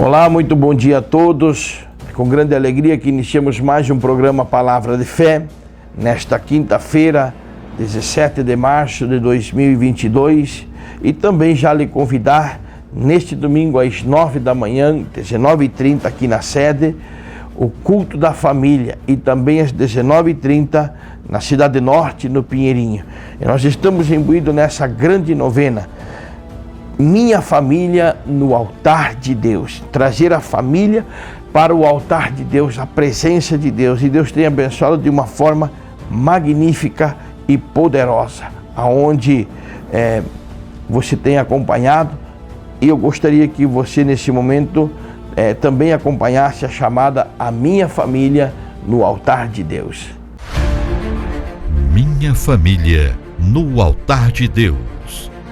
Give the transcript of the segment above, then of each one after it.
Olá, muito bom dia a todos. É com grande alegria que iniciamos mais um programa Palavra de Fé, nesta quinta-feira, 17 de março de 2022, e também já lhe convidar, neste domingo às 9 da manhã, 19h30 aqui na sede, o culto da família, e também às 19h30 na Cidade Norte, no Pinheirinho. E nós estamos imbuídos nessa grande novena, Minha Família no Altar de Deus. Trazer a família para o altar de Deus, a presença de Deus. E Deus tem abençoado de uma forma magnífica e poderosa, aonde você tem acompanhado. E eu gostaria que você, nesse momento, também acompanhasse a chamada A Minha Família no Altar de Deus. Minha Família no Altar de Deus.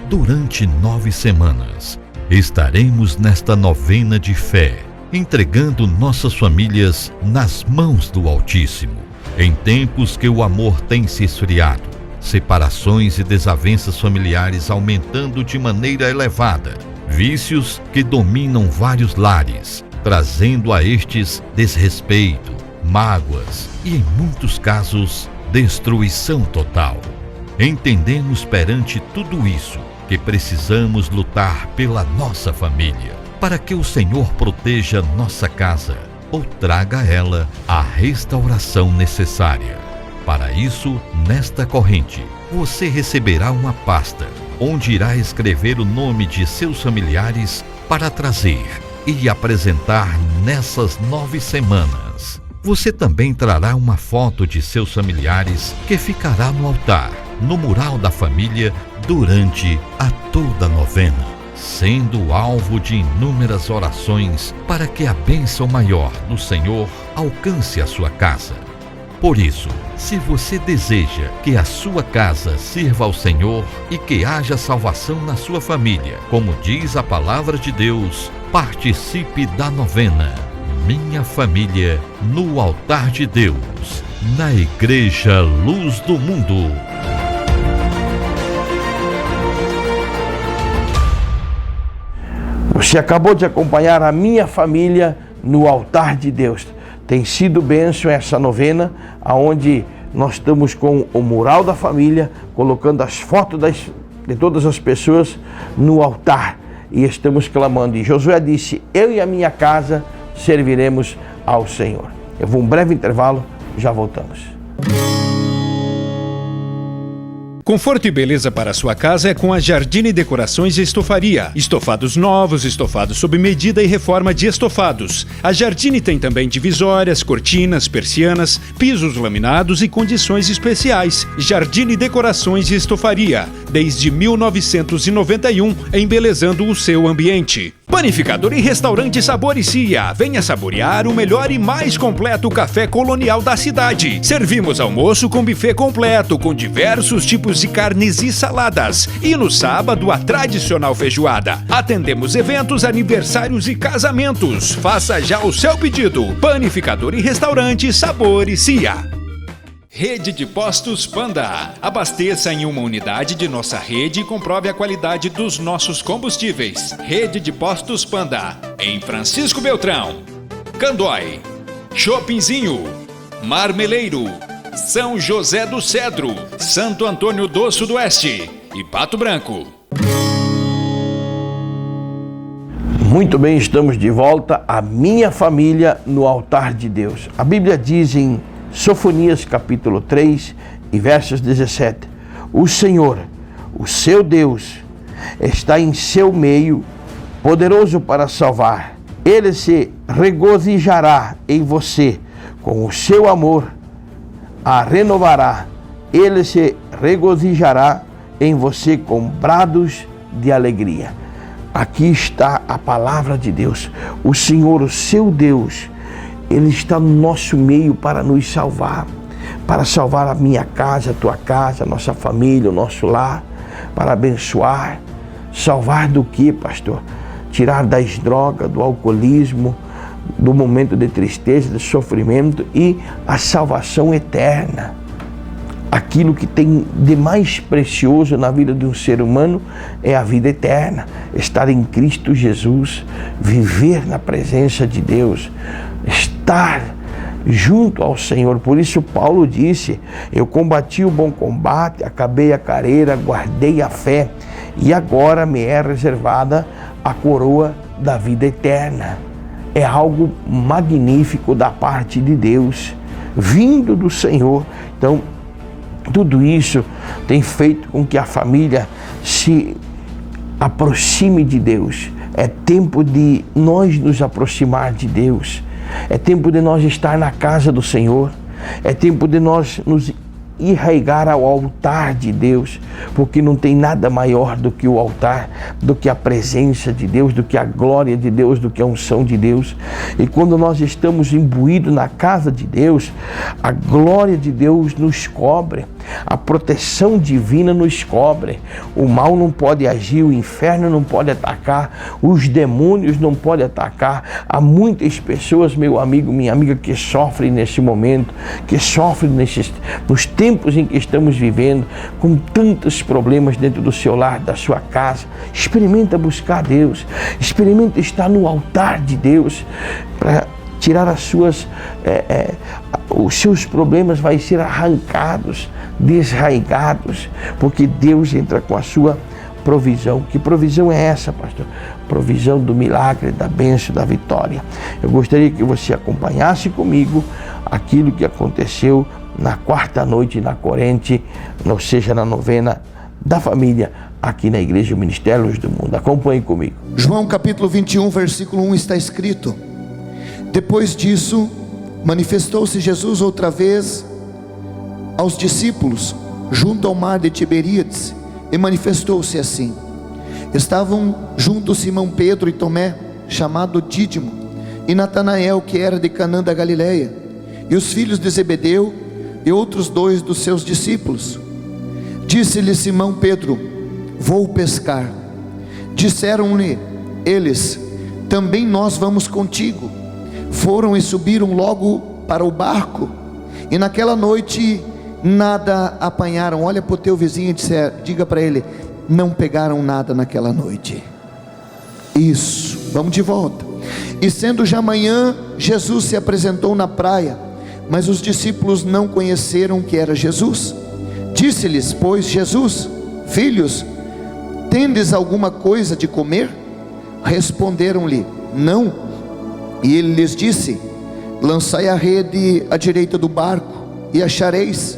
Durante 9 semanas, estaremos nesta novena de fé, entregando nossas famílias nas mãos do Altíssimo. Em tempos que o amor tem se esfriado, separações e desavenças familiares aumentando de maneira elevada, vícios que dominam vários lares, trazendo a estes desrespeito, mágoas e, em muitos casos, destruição total. Entendemos perante tudo isso que precisamos lutar pela nossa família, para que o Senhor proteja nossa casa ou traga a ela a restauração necessária. Para isso, nesta corrente, você receberá uma pasta, onde irá escrever o nome de seus familiares para trazer e apresentar nessas 9 semanas. Você também trará uma foto de seus familiares que ficará no altar, no mural da família, durante a toda a novena, sendo alvo de inúmeras orações para que a bênção maior do Senhor alcance a sua casa. Por isso, se você deseja que a sua casa sirva ao Senhor e que haja salvação na sua família, como diz a palavra de Deus, participe da novena Minha Família no Altar de Deus, na Igreja Luz do Mundo. Você acabou de acompanhar a Minha Família no Altar de Deus. Tem sido bênção essa novena, onde nós estamos com o mural da família, colocando as fotos de todas as pessoas no altar. E estamos clamando. E Josué disse: eu e a minha casa serviremos ao Senhor. Eu vou um breve intervalo, já voltamos. Conforto e beleza para a sua casa é com a Jardine Decorações e Estofaria. Estofados novos, estofados sob medida e reforma de estofados. A Jardine tem também divisórias, cortinas, persianas, pisos laminados e condições especiais. Jardine Decorações e Estofaria, desde 1991, embelezando o seu ambiente. Panificador e Restaurante Sabor e Cia. Venha saborear o melhor e mais completo café colonial da cidade. Servimos almoço com buffet completo, com diversos tipos de carnes e saladas. E no sábado, a tradicional feijoada. Atendemos eventos, aniversários e casamentos. Faça já o seu pedido. Panificador e Restaurante Sabor e Cia. Rede de Postos Panda. Abasteça em uma unidade de nossa rede e comprove a qualidade dos nossos combustíveis. Rede de Postos Panda, em Francisco Beltrão, Candói, Chopinzinho, Marmeleiro, São José do Cedro, Santo Antônio do Sudoeste e Pato Branco. Muito bem, estamos de volta. A Minha Família no Altar de Deus. A Bíblia diz em Sofonias capítulo 3 e versos 17: o Senhor, o seu Deus, está em seu meio, poderoso para salvar. Ele se regozijará em você, com o seu amor a renovará. Ele se regozijará em você com brados de alegria. Aqui está a palavra de Deus. O Senhor, o seu Deus, Ele está no nosso meio para nos salvar, para salvar a minha casa, a tua casa, a nossa família, o nosso lar, para abençoar. Salvar do que, pastor? Tirar das drogas, do alcoolismo, do momento de tristeza, de sofrimento, e a salvação eterna. aquilo que tem de mais precioso na vida de um ser humano é a vida eterna, estar em Cristo Jesus, viver na presença de Deus, estar junto ao Senhor. Por isso Paulo disse: eu combati o bom combate, acabei a carreira, guardei a fé, e agora me é reservada a coroa da vida eterna. É algo magnífico da parte de Deus, vindo do Senhor. Então, tudo isso tem feito com que a família se aproxime de Deus. É tempo de nós nos aproximar de Deus. É tempo de nós estar na casa do Senhor. É tempo de nós nos enraigar ao altar de Deus, porque não tem nada maior do que o altar, do que a presença de Deus, do que a glória de Deus, do que a unção de Deus. E quando nós estamos imbuídos na casa de Deus, a glória de Deus nos cobre, a proteção divina nos cobre. O mal não pode agir, o inferno não pode atacar, os demônios não podem atacar. Há muitas pessoas, meu amigo, minha amiga, que sofrem nesse momento, que sofrem nos tempos em que estamos vivendo, com tantos problemas dentro do seu lar, da sua casa. Experimenta buscar Deus, experimenta estar no altar de Deus, para tirar os seus problemas vai ser arrancados, desraigados, porque Deus entra com a sua provisão. Que provisão é essa, pastor? Provisão do milagre, da bênção, da vitória. Eu gostaria que você acompanhasse comigo aquilo que aconteceu na quarta noite na corrente, ou seja, na novena da família, aqui na Igreja Ministérios do Mundo. Acompanhe comigo. João capítulo 21, versículo 1 está escrito: depois disso, manifestou-se Jesus outra vez aos discípulos, junto ao mar de Tiberíades, e manifestou-se assim: estavam juntos Simão Pedro e Tomé, chamado Dídimo, e Natanael, que era de Canaã da Galileia, e os filhos de Zebedeu, e outros dois dos seus discípulos. Disse-lhe Simão Pedro: vou pescar. Disseram-lhe eles: também nós vamos contigo. Foram e subiram logo para o barco, e naquela noite nada apanharam. Olha para o teu vizinho e diga para ele: não pegaram nada naquela noite. Isso, vamos de volta. E sendo já manhã, Jesus se apresentou na praia, mas os discípulos não conheceram que era Jesus. Disse-lhes, pois, Jesus: filhos, tendes alguma coisa de comer? Responderam-lhe: não. E ele lhes disse: lançai a rede à direita do barco, e achareis.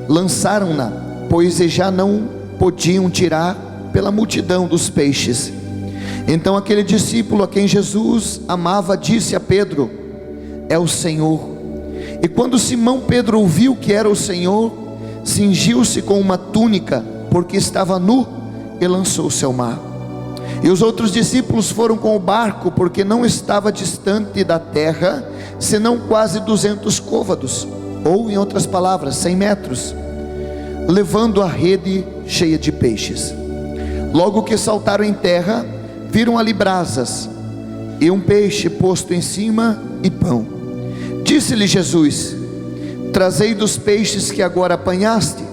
Lançaram-na, pois já não podiam tirar pela multidão dos peixes. Então aquele discípulo a quem Jesus amava disse a Pedro: é o Senhor. E quando Simão Pedro ouviu que era o Senhor, cingiu-se com uma túnica, porque estava nu, e lançou-se ao mar. E os outros discípulos foram com o barco, porque não estava distante da terra, senão quase 200 côvados, ou em outras palavras, 100 metros, levando a rede cheia de peixes. Logo que saltaram em terra, viram ali brasas, e um peixe posto em cima, e pão. Disse-lhe Jesus: trazei dos peixes que agora apanhaste.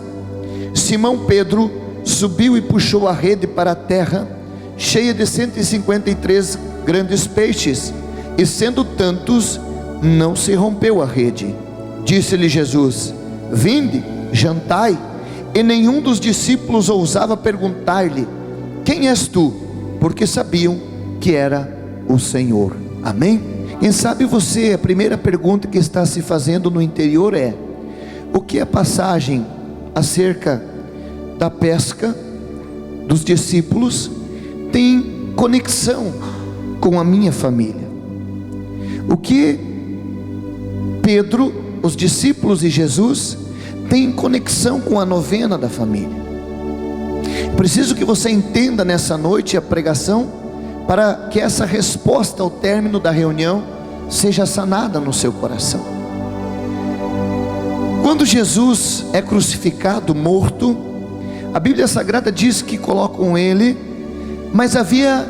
Simão Pedro subiu e puxou a rede para a terra, cheia de 153 grandes peixes, e sendo tantos, não se rompeu a rede. Disse-lhe Jesus: vinde, jantai. E nenhum dos discípulos ousava perguntar-lhe: quem és tu? Porque sabiam que era o Senhor. Amém? Quem sabe você, a primeira pergunta que está se fazendo no interior é: o que a passagem acerca da pesca dos discípulos tem conexão com a minha família? O que Pedro, os discípulos e Jesus tem conexão com a novena da família? Preciso que você entenda nessa noite a pregação, para que essa resposta ao término da reunião seja sanada no seu coração. Quando Jesus é crucificado, morto, a Bíblia Sagrada diz que colocam ele, mas havia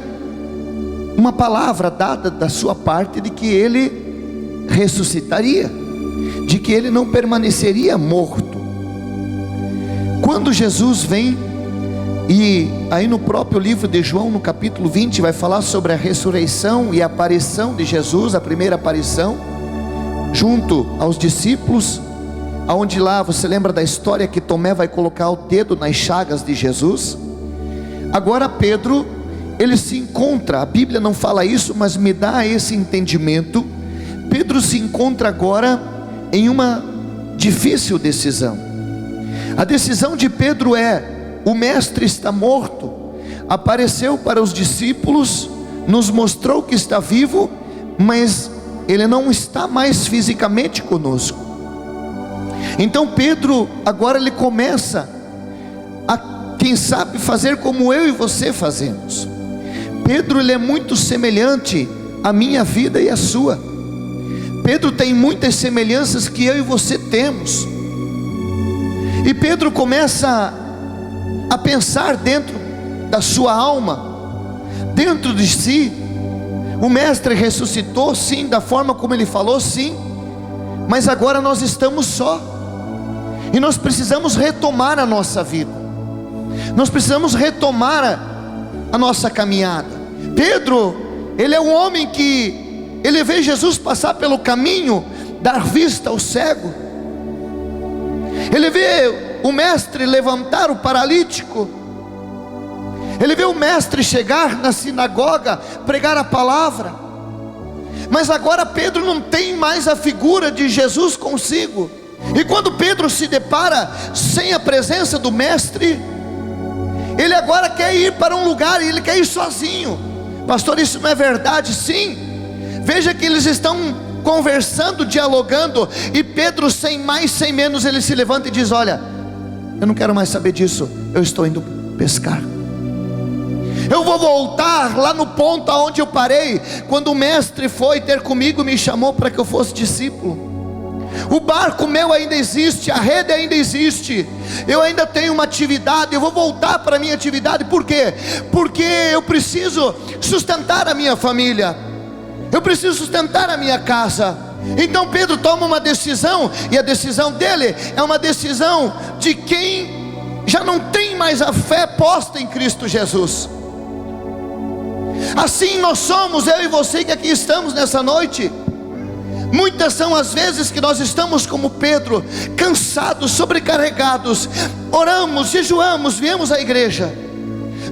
uma palavra dada da sua parte de que ele ressuscitaria, de que ele não permaneceria morto. Quando Jesus vem, e aí no próprio livro de João, no capítulo 20, vai falar sobre a ressurreição e a aparição de Jesus, a primeira aparição, junto aos discípulos, aonde lá, você lembra da história que Tomé vai colocar o dedo nas chagas de Jesus? Agora Pedro, ele se encontra, a Bíblia não fala isso, mas me dá esse entendimento. Pedro se encontra agora em uma difícil decisão. A decisão de Pedro é: o mestre está morto, apareceu para os discípulos, nos mostrou que está vivo, mas ele não está mais fisicamente conosco. Então Pedro agora ele começa a, quem sabe, fazer como eu e você fazemos. Pedro, ele é muito semelhante à minha vida e à sua. Pedro tem muitas semelhanças que eu e você temos. E Pedro começa a pensar dentro da sua alma, dentro de si. O mestre ressuscitou, sim, da forma como ele falou, sim, mas agora nós estamos só, e nós precisamos retomar a nossa vida, nós precisamos retomar a nossa caminhada. Pedro, ele é um homem que ele vê Jesus passar pelo caminho, dar vista ao cego, ele vê o mestre levantar o paralítico, ele vê o mestre chegar na sinagoga, pregar a palavra. Mas agora Pedro não tem mais a figura de Jesus consigo. E quando Pedro se depara sem a presença do mestre, ele agora quer ir para um lugar, e ele quer ir sozinho. Pastor, isso não é verdade? Sim. Veja que eles estão conversando, dialogando, e Pedro, sem mais, sem menos, ele se levanta e diz: olha, eu não quero mais saber disso, eu estou indo pescar. Eu vou voltar lá no ponto aonde eu parei, quando o mestre foi ter comigo, me chamou para que eu fosse discípulo. O barco meu ainda existe, a rede ainda existe, eu ainda tenho uma atividade, eu vou voltar para a minha atividade. Por quê? Porque eu preciso sustentar a minha família, eu preciso sustentar a minha casa. Então Pedro toma uma decisão, e a decisão dele é uma decisão de quem já não tem mais a fé posta em Cristo Jesus. Assim nós somos, eu e você que aqui estamos nessa noite. Muitas são as vezes que nós estamos como Pedro, cansados, sobrecarregados, oramos, jejuamos, viemos à igreja,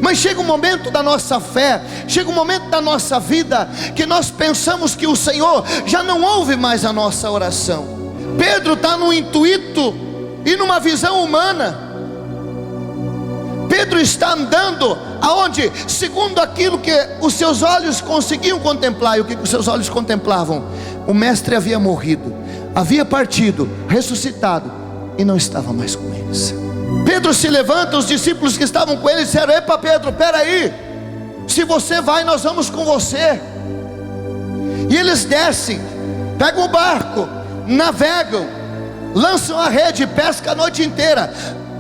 mas chega um momento da nossa fé, chega um momento da nossa vida, que nós pensamos que o Senhor já não ouve mais a nossa oração. Pedro está no intuito e numa visão humana. Pedro está andando aonde? Segundo aquilo que os seus olhos conseguiam contemplar. E o que os seus olhos contemplavam? O mestre havia morrido, havia partido, ressuscitado, e não estava mais com eles. Pedro se levanta, os discípulos que estavam com ele disseram: epa Pedro, peraí, se você vai, nós vamos com você. E eles descem, pegam o barco, navegam, lançam a rede, pescam a noite inteira,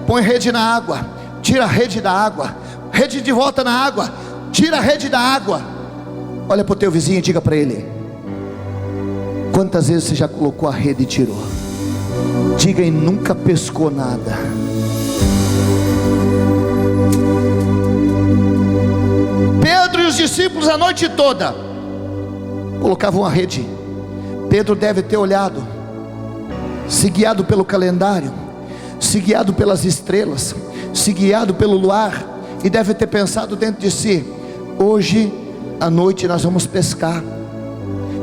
põe rede na água, tira a rede da água, rede de volta na água, tira a rede da água. Olha para o teu vizinho e diga para ele: quantas vezes você já colocou a rede e tirou? Diga: e nunca pescou nada. Pedro e os discípulos a noite toda colocavam a rede. Pedro deve ter olhado, se guiado pelo calendário, se guiado pelas estrelas, se guiado pelo luar, e deve ter pensado dentro de si: hoje à noite nós vamos pescar,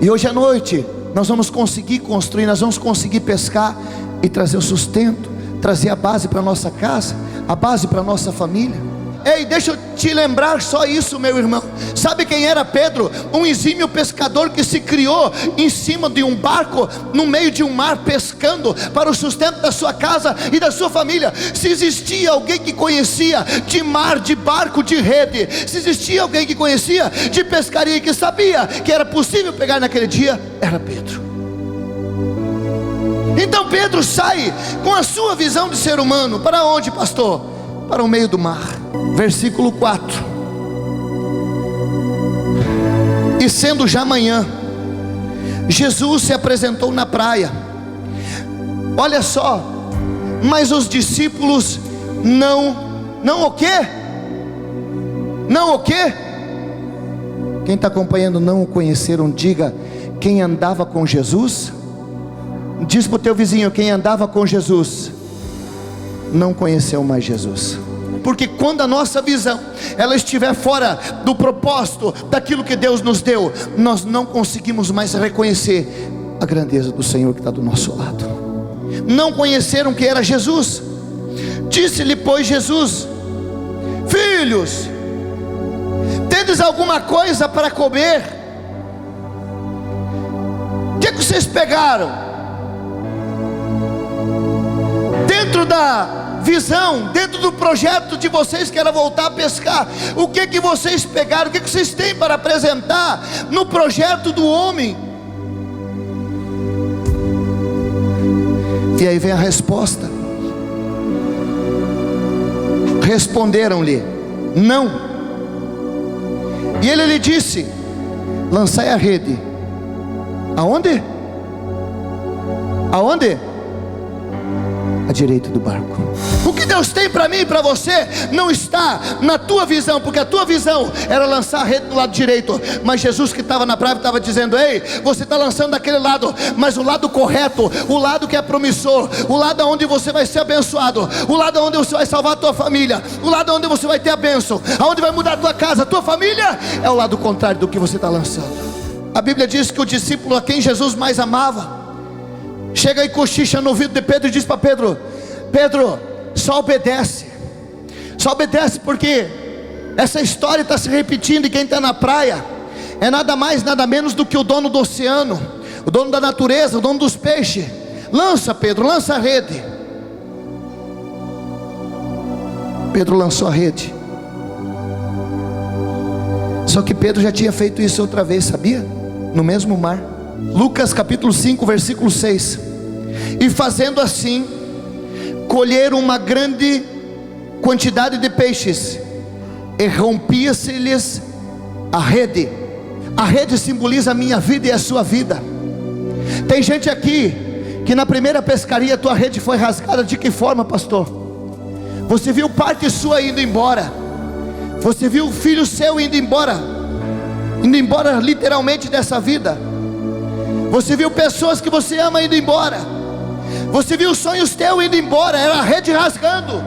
e hoje à noite nós vamos conseguir construir, nós vamos conseguir pescar e trazer o sustento, trazer a base para a nossa casa, a base para a nossa família. Ei, deixa eu te lembrar só isso, meu irmão. Sabe quem era Pedro? Um exímio pescador que se criou em cima de um barco, no meio de um mar, pescando para o sustento da sua casa e da sua família. Se existia alguém que conhecia de mar, de barco, de rede, se existia alguém que conhecia de pescaria, que sabia que era possível pegar naquele dia, era Pedro. Então Pedro sai com a sua visão de ser humano. Para onde, pastor? Para o meio do mar. Versículo 4: e sendo já manhã, Jesus se apresentou na praia. Olha só, mas os discípulos não o quê? Não o quê? Quem está acompanhando não o conheceram, diga: quem andava com Jesus. Diz para o teu vizinho: quem andava com Jesus não conheceu mais Jesus. Porque quando a nossa visão ela estiver fora do propósito daquilo que Deus nos deu, nós não conseguimos mais reconhecer a grandeza do Senhor que está do nosso lado. Não conheceram que era Jesus. Disse-lhe, pois, Jesus: filhos, tendes alguma coisa para comer? O que vocês pegaram? Dentro da visão, dentro do projeto de vocês que era voltar a pescar, o que vocês pegaram? O que vocês têm para apresentar no projeto do homem? E aí vem a resposta. Responderam-lhe: não. E ele lhe disse: lançai a rede. Aonde? Aonde? À direita do barco. O que Deus tem para mim e para você não está na tua visão, porque a tua visão era lançar a rede do lado direito, mas Jesus que estava na praia estava dizendo: ei, você está lançando daquele lado, mas o lado correto, o lado que é promissor, o lado onde você vai ser abençoado, o lado onde você vai salvar a tua família, o lado onde você vai ter a bênção, aonde vai mudar a tua casa, a tua família, é o lado contrário do que você está lançando. A Bíblia diz que o discípulo a quem Jesus mais amava chega e cochicha no ouvido de Pedro e diz para Pedro: Pedro, só obedece, porque essa história está se repetindo, e quem está na praia é nada mais, nada menos do que o dono do oceano, o dono da natureza, o dono dos peixes. Lança, Pedro, lança a rede. Pedro lançou a rede. Só que Pedro já tinha feito isso outra vez, sabia? No mesmo mar. Lucas capítulo 5, versículo 6. E fazendo assim, colheram uma grande quantidade de peixes, e rompia-se-lhes a rede. A rede simboliza a minha vida e a sua vida. Tem gente aqui que na primeira pescaria a tua rede foi rasgada. De que forma, pastor? Você viu parte sua indo embora, você viu o filho seu indo embora literalmente dessa vida. Você viu pessoas que você ama indo embora. Você viu sonhos teus indo embora. Era a rede rasgando.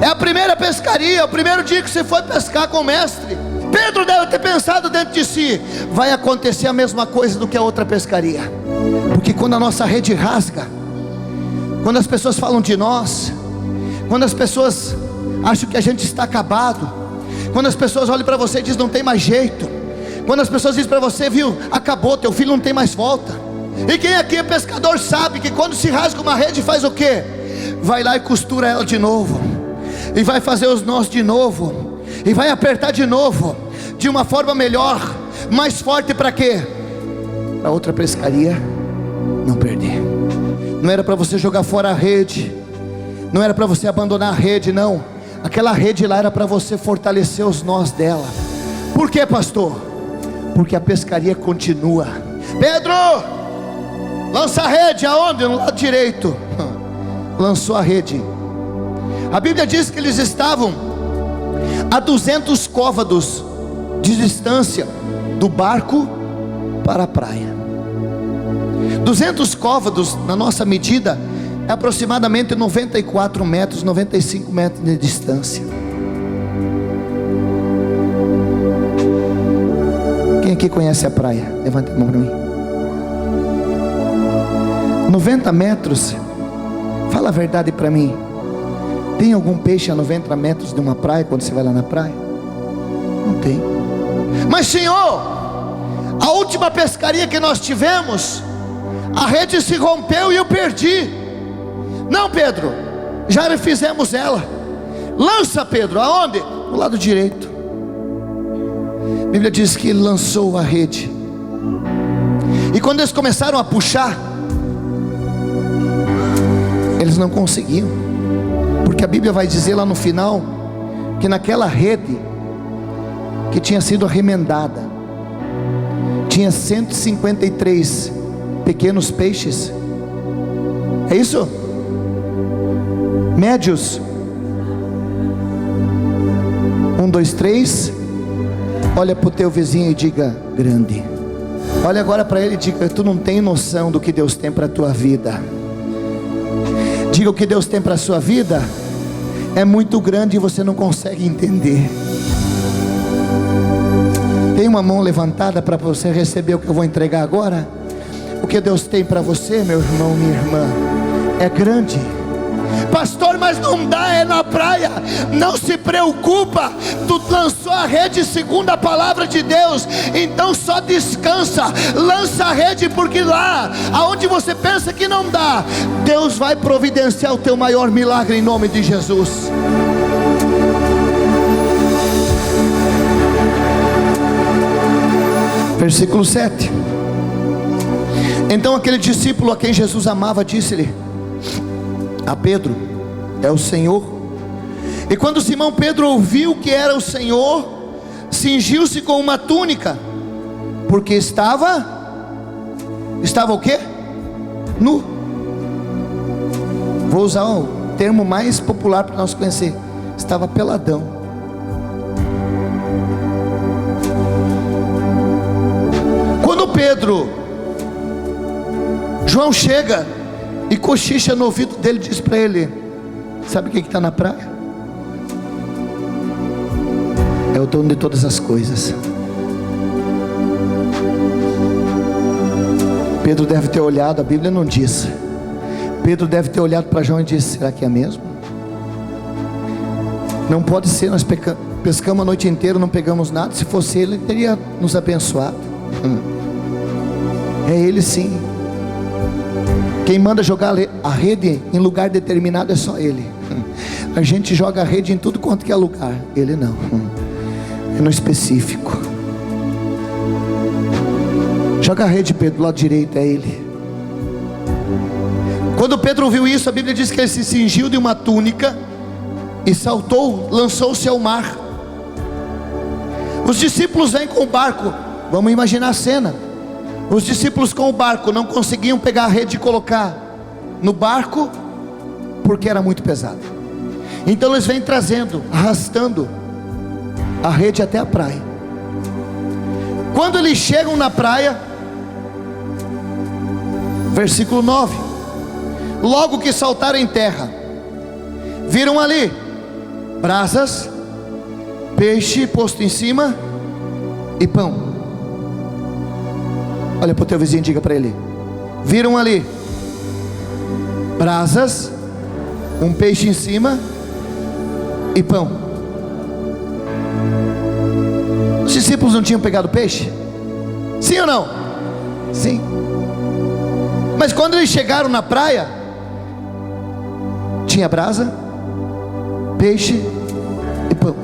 É a primeira pescaria, o primeiro dia que você foi pescar com o mestre. Pedro deve ter pensado dentro de si: vai acontecer a mesma coisa do que a outra pescaria. Porque quando a nossa rede rasga, quando as pessoas falam de nós, quando as pessoas acham que a gente está acabado, quando as pessoas olham para você e dizem: não tem mais jeito, quando as pessoas dizem para você: viu, acabou, teu filho não tem mais volta. E quem aqui é pescador sabe que quando se rasga uma rede, faz o quê? Vai lá e costura ela de novo, e vai fazer os nós de novo, e vai apertar de novo, de uma forma melhor, mais forte. Para quê? Para outra pescaria não perder. Não era para você jogar fora a rede, não era para você abandonar a rede, não. Aquela rede lá era para você fortalecer os nós dela. Por quê, pastor? Porque a pescaria continua. Pedro, lança a rede. Aonde? No lado direito. Lançou a rede. A Bíblia diz que eles estavam a 200 côvados de distância do barco para a praia. 200 côvados, na nossa medida, é aproximadamente 94 metros, 95 metros de distância. Quem aqui conhece a praia? Levanta a mão para mim. 90 metros. Fala a verdade para mim. Tem algum peixe a 90 metros de uma praia quando você vai lá na praia? Não tem. Mas, Senhor, a última pescaria que nós tivemos, a rede se rompeu e eu perdi. Não, Pedro, já refizemos ela. Lança, Pedro. Aonde? Do lado direito. A Bíblia diz que ele lançou a rede. E quando eles começaram a puxar, eles não conseguiam. Porque a Bíblia vai dizer lá no final que naquela rede que tinha sido remendada, tinha 153 pequenos peixes. É isso? Médios. 1, 2, 3. Olha para o teu vizinho e diga: grande. Olha agora para ele e diga: tu não tem noção do que Deus tem para a tua vida. Diga: o que Deus tem para a sua vida é muito grande e você não consegue entender. Tem uma mão levantada para você receber o que eu vou entregar agora? O que Deus tem para você, meu irmão, minha irmã, é grande. Pastor, mas não dá, é na praia. Não se preocupa, tu lançou a rede segundo a palavra de Deus, então só descansa, lança a rede, porque lá, aonde você pensa que não dá, Deus vai providenciar o teu maior milagre em nome de Jesus. Versículo 7. Então aquele discípulo a quem Jesus amava disse-lhe a Pedro: é o Senhor. E quando Simão Pedro ouviu que era o Senhor, cingiu-se com uma túnica, porque estava o quê? Nu. Vou usar o termo mais popular para nós conhecer: estava peladão. Quando João chega e cochicha no ouvido dele, diz para ele: sabe o que está na praia? É o dono de todas as coisas. Pedro deve ter olhado, a Bíblia não diz. Pedro deve ter olhado para João e disse: será que é mesmo? Não pode ser, nós pescamos a noite inteira, não pegamos nada. Se fosse ele, ele teria nos abençoado. É ele sim. Quem manda jogar a rede em lugar determinado é só ele. A gente joga a rede em tudo quanto que é lugar, ele não. É no específico. Joga a rede, Pedro, do lado direito, é ele. Quando Pedro ouviu isso, a Bíblia diz que ele se cingiu de uma túnica e saltou, lançou-se ao mar. Os discípulos vêm com o barco. Vamos imaginar a cena. Os discípulos com o barco não conseguiam pegar a rede e colocar no barco, porque era muito pesado. Então eles vêm trazendo, arrastando a rede até a praia. Quando eles chegam na praia, versículo 9: logo que saltaram em terra, viram ali brasas, peixe posto em cima e pão. Olha para o teu vizinho e diga para ele: viram ali brasas, um peixe em cima e pão. Os discípulos não tinham pegado peixe? Sim ou não? Sim. Mas quando eles chegaram na praia, tinha brasa, peixe e pão.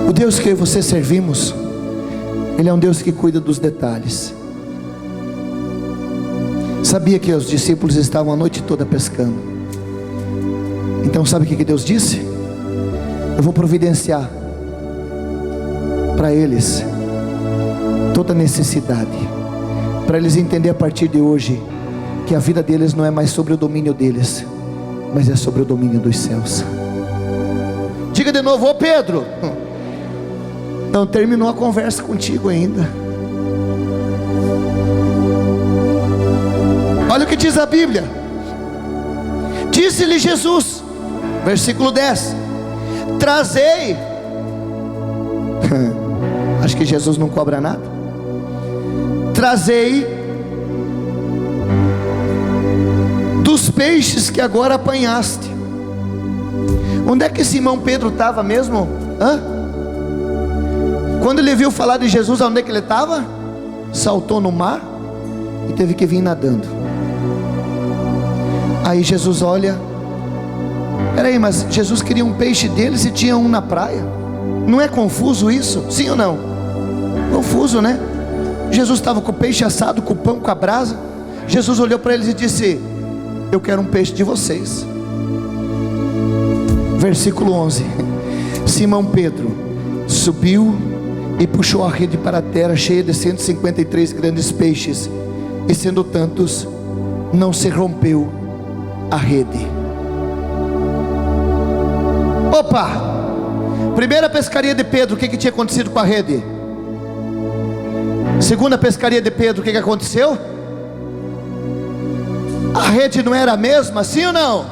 O Deus que você servimos, Ele é um Deus que cuida dos detalhes. Sabia que os discípulos estavam a noite toda pescando. Então sabe o que Deus disse? Eu vou providenciar para eles toda necessidade, para eles entenderem a partir de hoje que a vida deles não é mais sobre o domínio deles, mas é sobre o domínio dos céus. Diga de novo: ô Pedro, não terminou a conversa contigo ainda. Olha o que diz a Bíblia. Disse-lhe Jesus, versículo 10: trazei. Acho que Jesus não cobra nada. Trazei dos peixes que agora apanhaste. Onde é que Simão Pedro estava mesmo? Quando ele viu falar de Jesus, onde é que ele estava? Saltou no mar e teve que vir nadando. Aí Jesus olha: peraí, mas Jesus queria um peixe deles e tinha um na praia. Não é confuso isso? Sim ou não? Confuso, né? Jesus estava com o peixe assado, com o pão, com a brasa. Jesus olhou para eles e disse: eu quero um peixe de vocês. Versículo 11: Simão Pedro subiu e puxou a rede para a terra, cheia de 153 grandes peixes, e sendo tantos, não se rompeu a rede. Opa! Primeira pescaria de Pedro, o que tinha acontecido com a rede? Segunda pescaria de Pedro, o que aconteceu? A rede não era a mesma, sim ou não?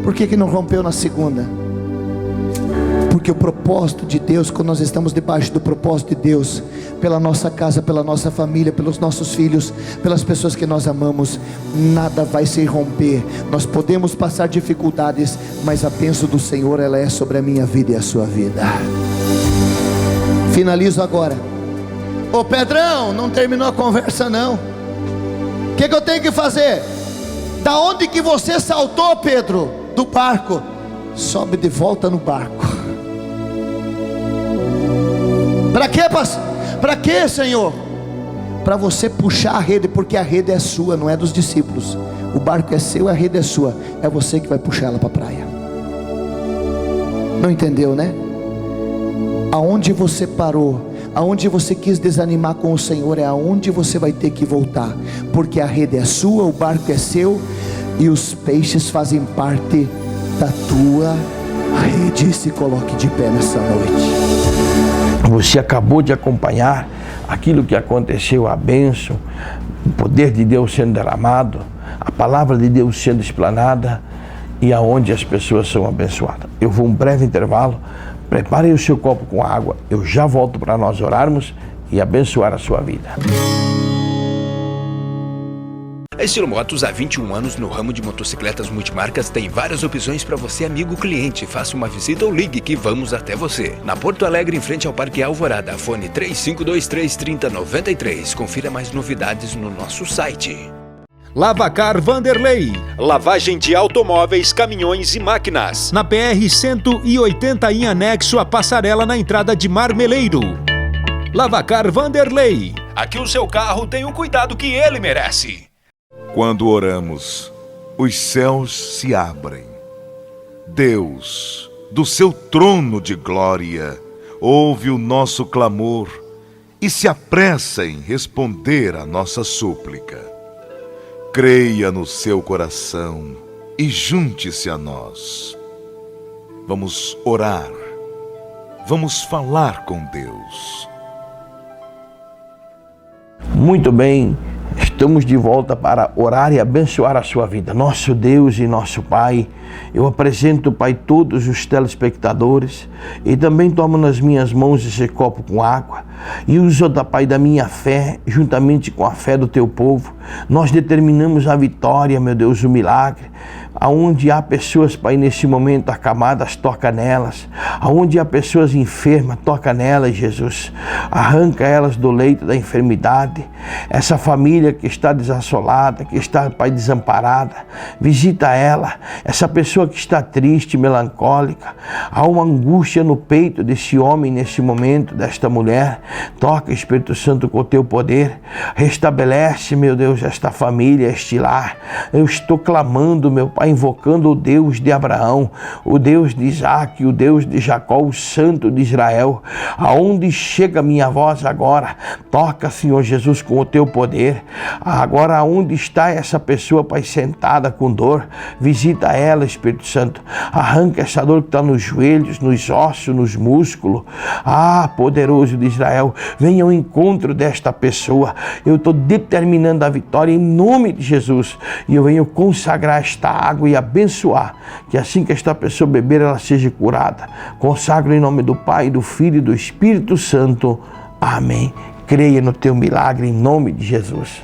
Por que não rompeu na segunda? Porque o propósito de Deus, quando nós estamos debaixo do propósito de Deus, pela nossa casa, pela nossa família, pelos nossos filhos, pelas pessoas que nós amamos, nada vai se romper. Nós podemos passar dificuldades, mas a bênção do Senhor, ela é sobre a minha vida e a sua vida. Finalizo agora. Ô Pedrão, não terminou a conversa não. O que eu tenho que fazer? Da onde que você saltou, Pedro? Do barco. Sobe de volta no barco. Para quê, pastor? Para quê, Senhor? Para você puxar a rede, porque a rede é sua, não é dos discípulos. O barco é seu, a rede é sua. É você que vai puxar ela para a praia. Não entendeu, né? Aonde você parou, aonde você quis desanimar com o Senhor, é aonde você vai ter que voltar. Porque a rede é sua, o barco é seu, e os peixes fazem parte da tua rede. Se coloque de pé nessa noite. Você acabou de acompanhar aquilo que aconteceu, a bênção, o poder de Deus sendo derramado, a palavra de Deus sendo explanada e aonde as pessoas são abençoadas. Eu vou um breve intervalo, prepare o seu copo com água, eu já volto para nós orarmos e abençoar a sua vida. A Estilo Motos, há 21 anos no ramo de motocicletas multimarcas, tem várias opções para você, amigo cliente. Faça uma visita ou ligue que vamos até você. Na Porto Alegre, em frente ao Parque Alvorada, fone 3523-3093. Confira mais novidades no nosso site. Lavacar Vanderlei, lavagem de automóveis, caminhões e máquinas. Na PR-180 em anexo à passarela na entrada de Marmeleiro. Lavacar Vanderlei, aqui o seu carro tem o cuidado que ele merece. Quando oramos, os céus se abrem. Deus, do seu trono de glória, ouve o nosso clamor e se apressa em responder a nossa súplica. Creia no seu coração e junte-se a nós. Vamos orar, vamos falar com Deus. Muito bem, estamos de volta para orar e abençoar a sua vida. Nosso Deus e nosso Pai, eu apresento, Pai, todos os telespectadores e também tomo nas minhas mãos esse copo com água e uso, Pai, da minha fé, juntamente com a fé do teu povo. Nós determinamos a vitória, meu Deus, o milagre. Aonde há pessoas, Pai, nesse momento acamadas, toca nelas. Aonde há pessoas enfermas, toca nelas, Jesus. Arranca elas do leito da enfermidade. Essa família que está desassolada, que está, Pai, desamparada, visita ela. Essa pessoa que está triste, melancólica, há uma angústia no peito desse homem nesse momento, desta mulher. Toca, Espírito Santo, com o teu poder. Restabelece, meu Deus, esta família, este lar. Eu estou clamando, meu Pai, invocando o Deus de Abraão, o Deus de Isaac, o Deus de Jacó, o Santo de Israel. Aonde chega a minha voz agora, toca, Senhor Jesus, com o teu poder. Agora, aonde está essa pessoa, Pai, sentada com dor, visita ela, Espírito Santo. Arranca essa dor que está nos joelhos, nos ossos, nos músculos. Poderoso de Israel, venha ao encontro desta pessoa. Eu estou determinando a vitória em nome de Jesus e eu venho consagrar esta água e abençoar, que assim que esta pessoa beber, ela seja curada. Consagro em nome do Pai, do Filho e do Espírito Santo. Amém. Creia no teu milagre em nome de Jesus.